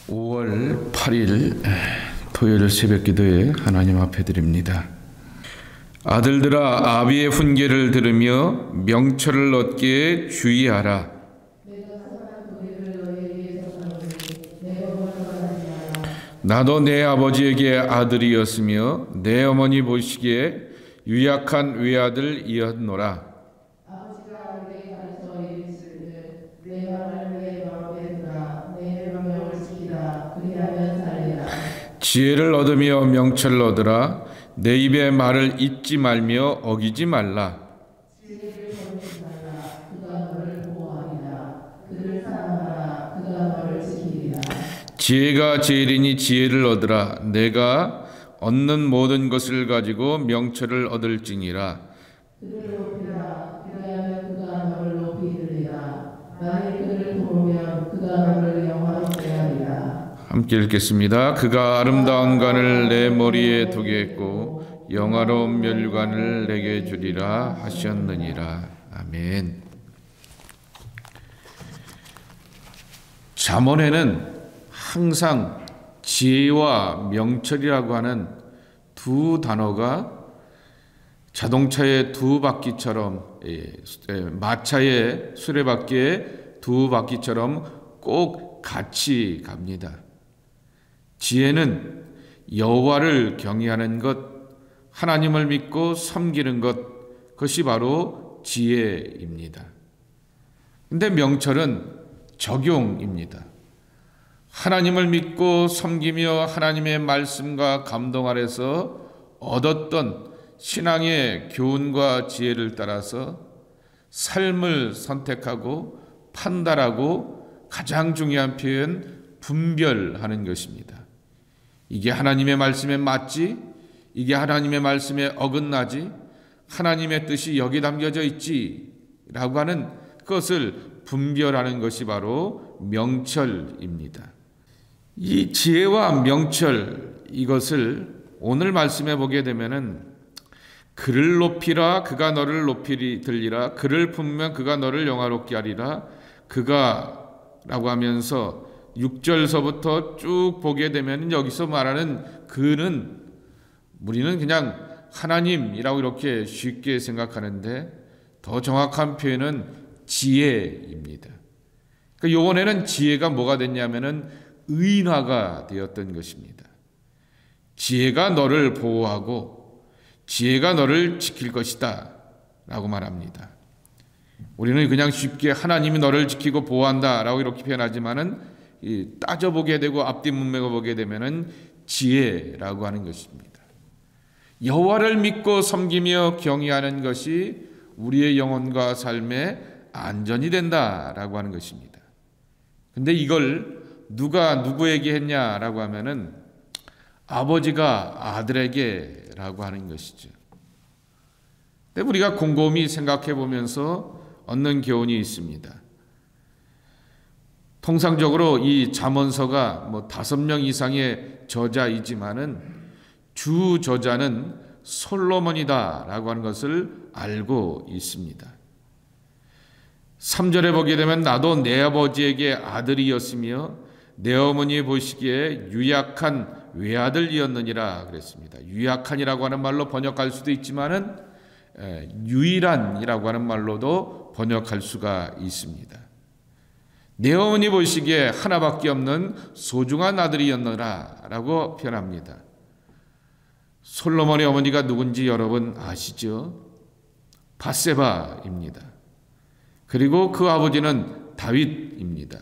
5월 8일 토요일 새벽기도에 하나님 앞에 드립니다. 아들들아, 아비의 훈계를 들으며 명철을 얻기에 주의하라. 나도 내 아버지에게 아들이었으며 내 어머니 보시기에 유약한 외아들이었노라. 지혜를 얻으며 명철을 얻으라. 내 입의 말을 잊지 말며 어기지 말라. 지혜가 제일이니 지혜를 얻으라. 내가 얻는 모든 것을 가지고 명철을 얻을지니라. 함께 읽겠습니다. 그가 아름다운 관을 내 머리에 두게 했고 영화로운 멸관을 내게 주리라 하셨느니라. 아멘. 잠언에는 항상 지혜와 명철이라고 하는 두 단어가 자동차의 두 바퀴처럼, 마차의 수레바퀴의 두 바퀴처럼 꼭 같이 갑니다. 지혜는 여호와를 경외하는 것, 하나님을 믿고 섬기는 것, 그것이 바로 지혜입니다. 근데 명철은 적용입니다. 하나님을 믿고 섬기며 하나님의 말씀과 감동 아래서 얻었던 신앙의 교훈과 지혜를 따라서 삶을 선택하고 판단하고 가장 중요한 표현, 분별하는 것입니다. 이게 하나님의 말씀에 맞지? 이게 하나님의 말씀에 어긋나지? 하나님의 뜻이 여기 담겨져 있지? 라고 하는 것을 분별하는 것이 바로 명철입니다. 이 지혜와 명철, 이것을 오늘 말씀해 보게 되면은 그를 높이라 그가 너를 높이 들리라, 그를 품으면 그가 너를 영화롭게 하리라, 그가 라고 하면서 6절서부터 쭉 보게 되면 여기서 말하는 그는 우리는 그냥 하나님이라고 이렇게 쉽게 생각하는데 더 정확한 표현은 지혜입니다. 그러니까 이번에는 지혜가 뭐가 됐냐면은 의인화가 되었던 것입니다. 지혜가 너를 보호하고 지혜가 너를 지킬 것이다 라고 말합니다. 우리는 그냥 쉽게 하나님이 너를 지키고 보호한다 라고 이렇게 표현하지만은 따져보게 되고 앞뒤 문맥을 보게 되면은 지혜라고 하는 것입니다. 여호와를 믿고 섬기며 경외하는 것이 우리의 영혼과 삶에 안전이 된다라고 하는 것입니다. 근데 이걸 누가 누구에게 했냐라고 하면은 아버지가 아들에게라고 하는 것이죠. 근데 우리가 곰곰이 생각해 보면서 얻는 교훈이 있습니다. 통상적으로 이 잠언서가 5명 이상의 저자이지만은 주 저자는 솔로몬이다라고 하는 것을 알고 있습니다. 3절에 보게 되면 나도 내 아버지에게 아들이었으며 내 어머니 보시기에 유약한 외아들이었느니라 그랬습니다. 유약한이라고 하는 말로 번역할 수도 있지만은 유일한이라고 하는 말로도 번역할 수가 있습니다. 내 어머니 보시기에 하나밖에 없는 소중한 아들이었느라 라고 표현합니다. 솔로몬의 어머니가 누군지 여러분 아시죠? 밧세바입니다. 그리고 그 아버지는 다윗입니다.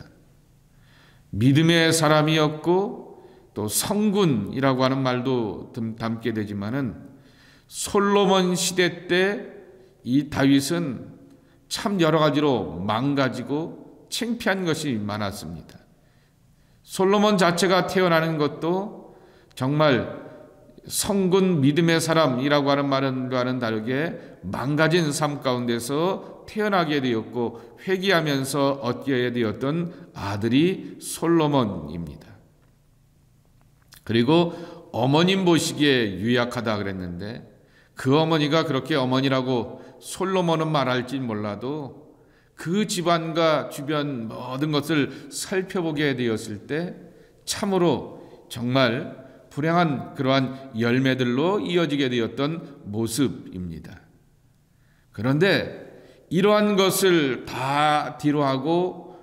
믿음의 사람이었고 또 성군이라고 하는 말도 담게 되지만은 솔로몬 시대 때 이 다윗은 참 여러 가지로 망가지고 창피한 것이 많았습니다. 솔로몬 자체가 태어나는 것도 정말 성군 믿음의 사람이라고 하는 말과는 다르게 망가진 삶 가운데서 태어나게 되었고 회개하면서 얻게 되었던 아들이 솔로몬입니다. 그리고 어머님 보시기에 유약하다 그랬는데 그 어머니가 그렇게 어머니라고 솔로몬은 말할지 몰라도 그 집안과 주변 모든 것을 살펴보게 되었을 때 참으로 정말 불행한 그러한 열매들로 이어지게 되었던 모습입니다. 그런데 이러한 것을 다 뒤로하고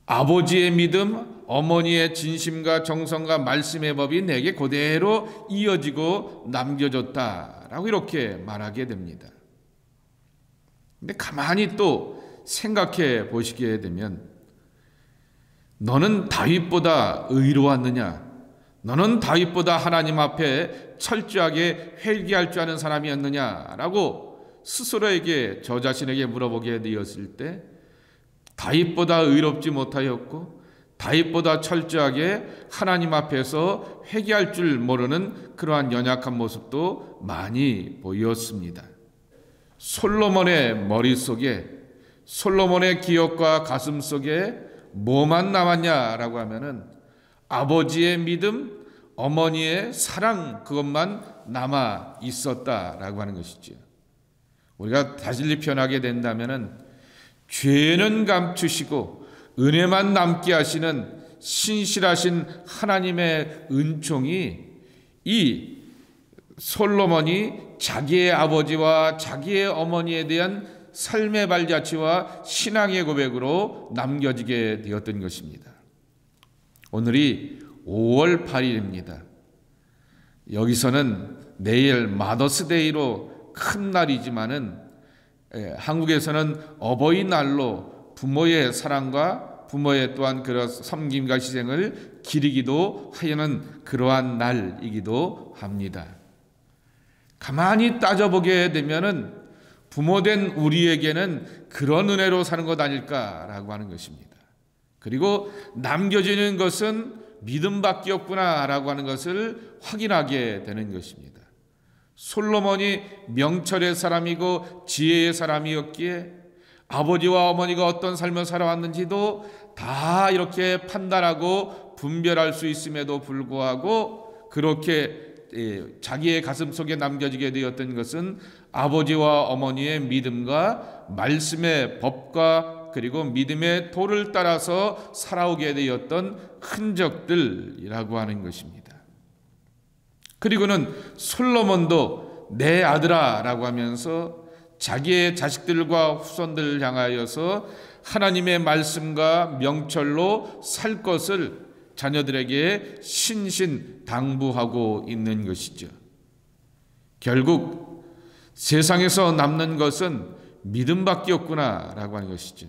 아버지의 믿음, 어머니의 진심과 정성과 말씀의 법이 내게 그대로 이어지고 남겨졌다라고 이렇게 말하게 됩니다. 근데 가만히 또 생각해 보시게 되면, 너는 다윗보다 의로웠느냐? 너는 다윗보다 하나님 앞에 철저하게 회개할 줄 아는 사람이었느냐라고 스스로에게, 저 자신에게 물어보게 되었을 때, 다윗보다 의롭지 못하였고 다윗보다 철저하게 하나님 앞에서 회개할 줄 모르는 그러한 연약한 모습도 많이 보였습니다. 솔로몬의 머릿속에, 솔로몬의 기억과 가슴 속에 뭐만 남았냐라고 하면은 아버지의 믿음, 어머니의 사랑, 그것만 남아 있었다라고 하는 것이죠. 우리가 다시 표현하게 된다면은 죄는 감추시고 은혜만 남게 하시는 신실하신 하나님의 은총이 이 솔로몬이 자기의 아버지와 자기의 어머니에 대한 삶의 발자취와 신앙의 고백으로 남겨지게 되었던 것입니다. 오늘이 5월 8일입니다. 여기서는 내일 마더스데이로 큰 날이지만은 한국에서는 어버이날로 부모의 사랑과 부모의 또한 그런 섬김과 희생을 기리기도 하려는 그러한 날이기도 합니다. 가만히 따져보게 되면은 부모된 우리에게는 그런 은혜로 사는 것 아닐까라고 하는 것입니다. 그리고 남겨지는 것은 믿음밖에 없구나라고 하는 것을 확인하게 되는 것입니다. 솔로몬이 명철의 사람이고 지혜의 사람이었기에 아버지와 어머니가 어떤 삶을 살아왔는지도 다 이렇게 판단하고 분별할 수 있음에도 불구하고 그렇게 자기의 가슴 속에 남겨지게 되었던 것은 아버지와 어머니의 믿음과 말씀의 법과 그리고 믿음의 도를 따라서 살아오게 되었던 흔적들이라고 하는 것입니다. 그리고는 솔로몬도 내 아들아 라고 하면서 자기의 자식들과 후손들을 향하여서 하나님의 말씀과 명철로 살 것을 자녀들에게 신신당부하고 있는 것이죠. 결국 세상에서 남는 것은 믿음밖에 없구나라고 하는 것이죠.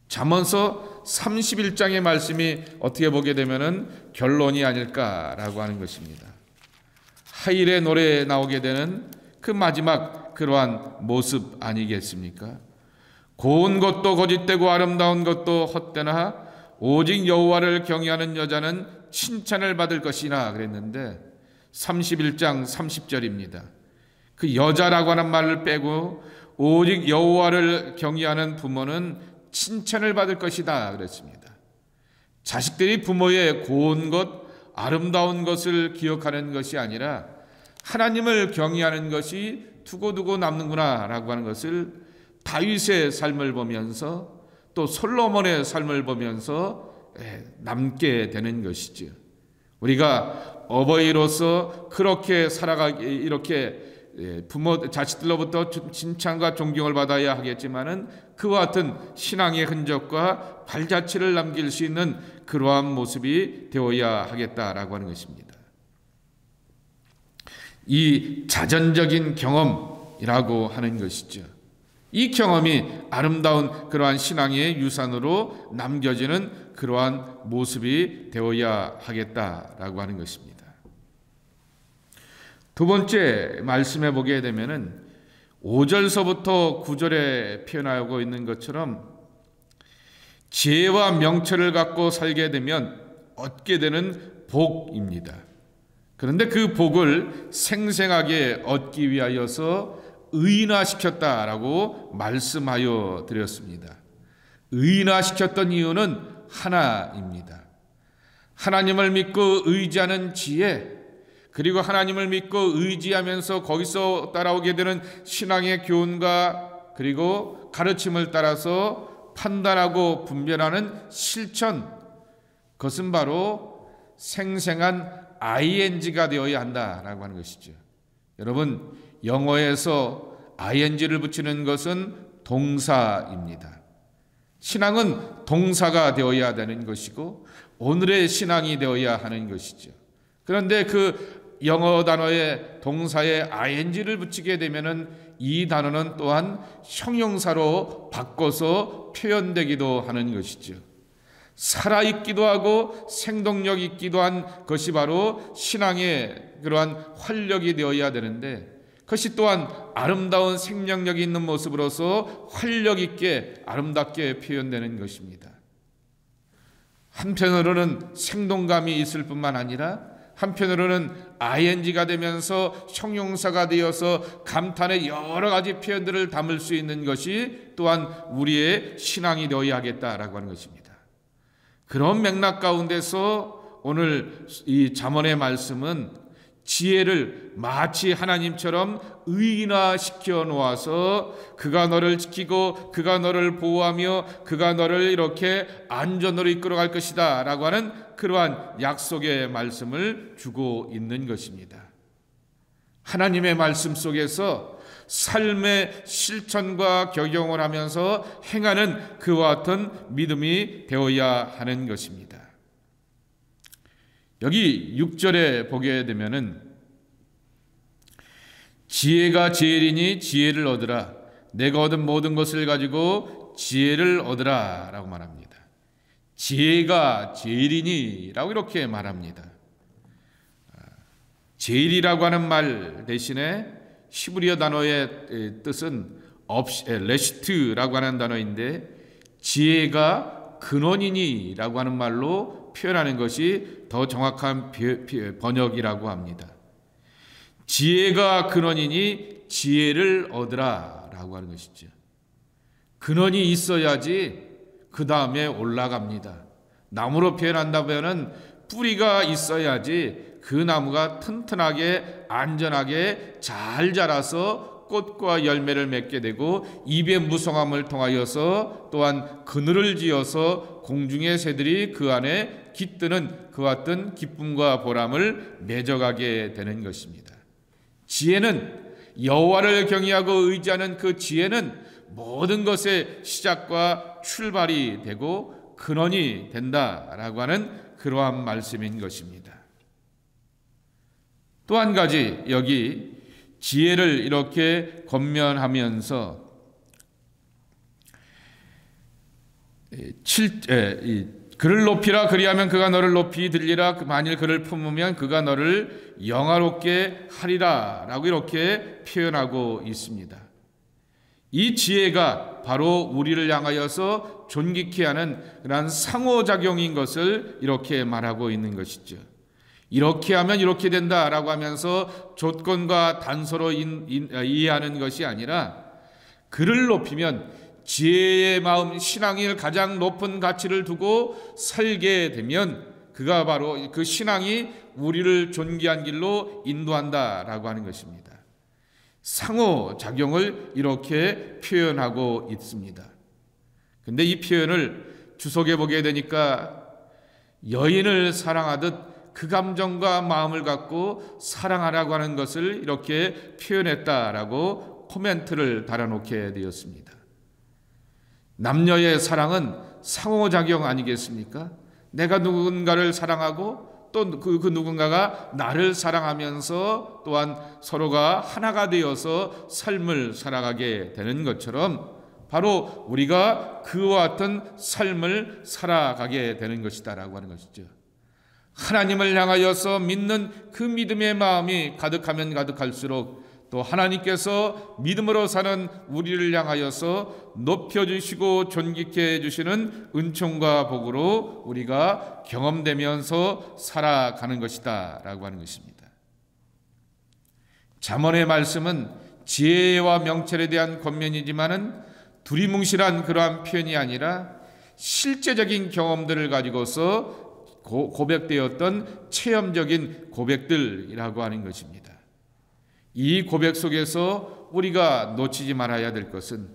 잠언서 31장의 말씀이 어떻게 보게 되면은 결론이 아닐까라고 하는 것입니다. 하일의 노래에 나오게 되는 그 마지막 그러한 모습 아니겠습니까? 고운 것도 거짓되고 아름다운 것도 헛되나 오직 여호와를 경외하는 여자는 칭찬을 받을 것이나 그랬는데 31장 30절입니다. 그 여자라고 하는 말을 빼고 오직 여호와를 경외하는 부모는 칭찬을 받을 것이다 그랬습니다. 자식들이 부모의 고운 것, 아름다운 것을 기억하는 것이 아니라 하나님을 경외하는 것이 두고두고 남는구나 라고 하는 것을 다윗의 삶을 보면서 또 솔로몬의 삶을 보면서 남게 되는 것이죠. 우리가 어버이로서 그렇게 살아가기, 이렇게 부모 자식들로부터 칭찬과 존경을 받아야 하겠지만은 그와 같은 신앙의 흔적과 발자취를 남길 수 있는 그러한 모습이 되어야 하겠다라고 하는 것입니다. 이 자전적인 경험이라고 하는 것이죠. 이 경험이 아름다운 그러한 신앙의 유산으로 남겨지는 그러한 모습이 되어야 하겠다라고 하는 것입니다. 두 번째 말씀해 보게 되면은 5절서부터 9절에 표현하고 있는 것처럼 지혜와 명철을 갖고 살게 되면 얻게 되는 복입니다. 그런데 그 복을 생생하게 얻기 위하여서 의인화시켰다라고 말씀하여 드렸습니다. 의인화시켰던 이유는 하나입니다. 하나님을 믿고 의지하는 지혜, 그리고 하나님을 믿고 의지하면서 거기서 따라오게 되는 신앙의 교훈과 그리고 가르침을 따라서 판단하고 분별하는 실천, 그것은 바로 생생한 ing가 되어야 한다라고 하는 것이죠. 여러분, 영어에서 ing를 붙이는 것은 동사입니다. 신앙은 동사가 되어야 되는 것이고 오늘의 신앙이 되어야 하는 것이죠. 그런데 그 영어 단어에 동사에 ing를 붙이게 되면은 이 단어는 또한 형용사로 바꿔서 표현되기도 하는 것이죠. 살아있기도 하고 생동력 있기도 한 것이 바로 신앙의 그러한 활력이 되어야 되는데, 그것이 또한 아름다운 생명력이 있는 모습으로서 활력 있게 아름답게 표현되는 것입니다. 한편으로는 생동감이 있을 뿐만 아니라 한편으로는 ing가 되면서 형용사가 되어서 감탄의 여러 가지 표현들을 담을 수 있는 것이 또한 우리의 신앙이 되어야 하겠다라고 하는 것입니다. 그런 맥락 가운데서 오늘 이 잠언의 말씀은 지혜를 마치 하나님처럼 의인화시켜 놓아서 그가 너를 지키고 그가 너를 보호하며 그가 너를 이렇게 안전으로 이끌어갈 것이다 라고 하는 그러한 약속의 말씀을 주고 있는 것입니다. 하나님의 말씀 속에서 삶의 실천과 적용을 하면서 행하는 그와 같은 믿음이 되어야 하는 것입니다. 여기 6절에 보게 되면은 지혜가 제일이니 지혜를 얻으라. 내가 얻은 모든 것을 가지고 지혜를 얻으라 라고 말합니다. 지혜가 제일이니 라고 이렇게 말합니다. 제일이라고 하는 말 대신에 히브리어 단어의 뜻은 레시트라고 하는 단어인데 지혜가 근원이니 라고 하는 말로 표현하는 것이 더 정확한 번역이라고 합니다. 지혜가 근원이니 지혜를 얻으라 라고 하는 것이죠. 근원이 있어야지 그 다음에 올라갑니다. 나무로 표현한다면 뿌리가 있어야지 그 나무가 튼튼하게 안전하게 잘 자라서 꽃과 열매를 맺게 되고 입의 무성함을 통하여서 또한 그늘을 지어서 공중의 새들이 그 안에 깃드는 그와 같은 기쁨과 보람을 맺어가게 되는 것입니다. 지혜는 여호와를 경외하고 의지하는 그 지혜는 모든 것의 시작과 출발이 되고 근원이 된다라고 하는 그러한 말씀인 것입니다. 또 한 가지 여기 지혜를 이렇게 권면하면서 그를 높이라 그리하면 그가 너를 높이 들리라 만일 그를 품으면 그가 너를 영화롭게 하리라 라고 이렇게 표현하고 있습니다. 이 지혜가 바로 우리를 향하여서 존귀케 하는 그런 상호작용인 것을 이렇게 말하고 있는 것이죠. 이렇게 하면 이렇게 된다라고 하면서 조건과 단서로 이해하는 것이 아니라 그를 높이면 지혜의 마음, 신앙이 가장 높은 가치를 두고 살게 되면 그가 바로 그 신앙이 우리를 존귀한 길로 인도한다라고 하는 것입니다. 상호작용을 이렇게 표현하고 있습니다. 근데 이 표현을 주석해 보게 되니까 여인을 사랑하듯 그 감정과 마음을 갖고 사랑하라고 하는 것을 이렇게 표현했다라고 코멘트를 달아놓게 되었습니다. 남녀의 사랑은 상호작용 아니겠습니까? 내가 누군가를 사랑하고 또 그 누군가가 나를 사랑하면서 또한 서로가 하나가 되어서 삶을 살아가게 되는 것처럼 바로 우리가 그와 같은 삶을 살아가게 되는 것이다라고 하는 것이죠. 하나님을 향하여서 믿는 그 믿음의 마음이 가득하면 가득할수록 또 하나님께서 믿음으로 사는 우리를 향하여서 높여주시고 존귀케 해주시는 은총과 복으로 우리가 경험되면서 살아가는 것이다 라고 하는 것입니다. 잠언의 말씀은 지혜와 명철에 대한 권면이지만은 두리뭉실한 그러한 표현이 아니라 실제적인 경험들을 가지고서 고백되었던 체험적인 고백들이라고 하는 것입니다. 이 고백 속에서 우리가 놓치지 말아야 될 것은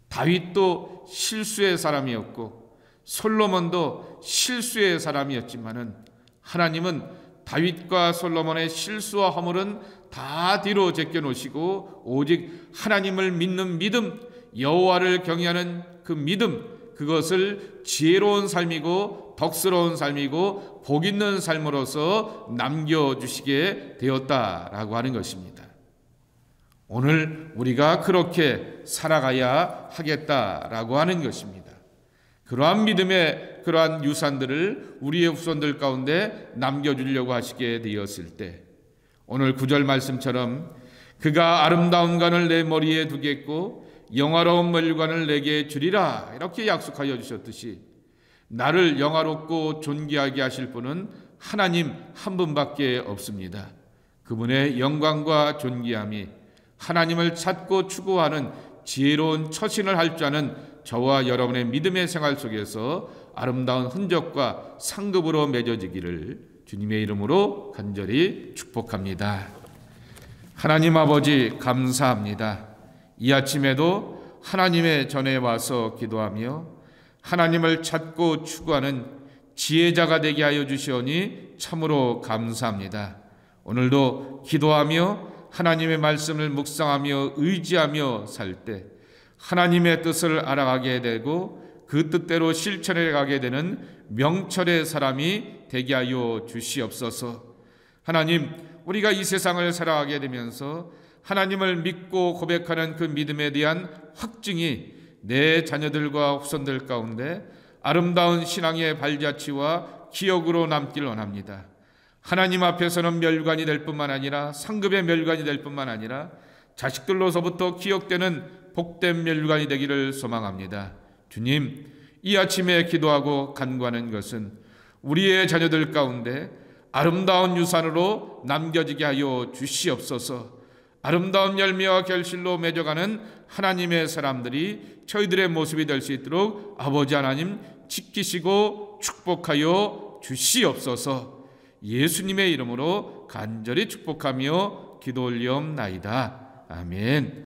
다윗도 실수의 사람이었고 솔로몬도 실수의 사람이었지만은 하나님은 다윗과 솔로몬의 실수와 허물은 다 뒤로 제껴놓으시고 오직 하나님을 믿는 믿음, 여호와를 경외하는 그 믿음, 그것을 지혜로운 삶이고 덕스러운 삶이고 복 있는 삶으로서 남겨주시게 되었다라고 하는 것입니다. 오늘 우리가 그렇게 살아가야 하겠다라고 하는 것입니다. 그러한 믿음의 그러한 유산들을 우리의 후손들 가운데 남겨주려고 하시게 되었을 때 오늘 9절 말씀처럼 그가 아름다운 관을 내 머리에 두겠고 영화로운 멸관을 내게 주리라 이렇게 약속하여 주셨듯이 나를 영화롭고 존귀하게 하실 분은 하나님 한 분밖에 없습니다. 그분의 영광과 존귀함이 하나님을 찾고 추구하는 지혜로운 처신을 할 줄 아는 저와 여러분의 믿음의 생활 속에서 아름다운 흔적과 상급으로 맺어지기를 주님의 이름으로 간절히 축복합니다. 하나님 아버지 감사합니다. 이 아침에도 하나님의 전에 와서 기도하며 하나님을 찾고 추구하는 지혜자가 되게 하여 주시오니 참으로 감사합니다. 오늘도 기도하며 하나님의 말씀을 묵상하며 의지하며 살 때 하나님의 뜻을 알아가게 되고 그 뜻대로 실천해 가게 되는 명철의 사람이 되게 하여 주시옵소서. 하나님, 우리가 이 세상을 살아가게 되면서 하나님을 믿고 고백하는 그 믿음에 대한 확증이 내 자녀들과 후손들 가운데 아름다운 신앙의 발자취와 기억으로 남길 원합니다. 하나님 앞에서는 멸관이 될 뿐만 아니라 상급의 멸관이 될 뿐만 아니라 자식들로서부터 기억되는 복된 멸관이 되기를 소망합니다. 주님, 이 아침에 기도하고 간구하는 것은 우리의 자녀들 가운데 아름다운 유산으로 남겨지게 하여 주시옵소서. 아름다운 열매와 결실로 맺어가는 하나님의 사람들이 저희들의 모습이 될 수 있도록 아버지 하나님 지키시고 축복하여 주시옵소서. 예수님의 이름으로 간절히 축복하며 기도 올리옵나이다. 아멘.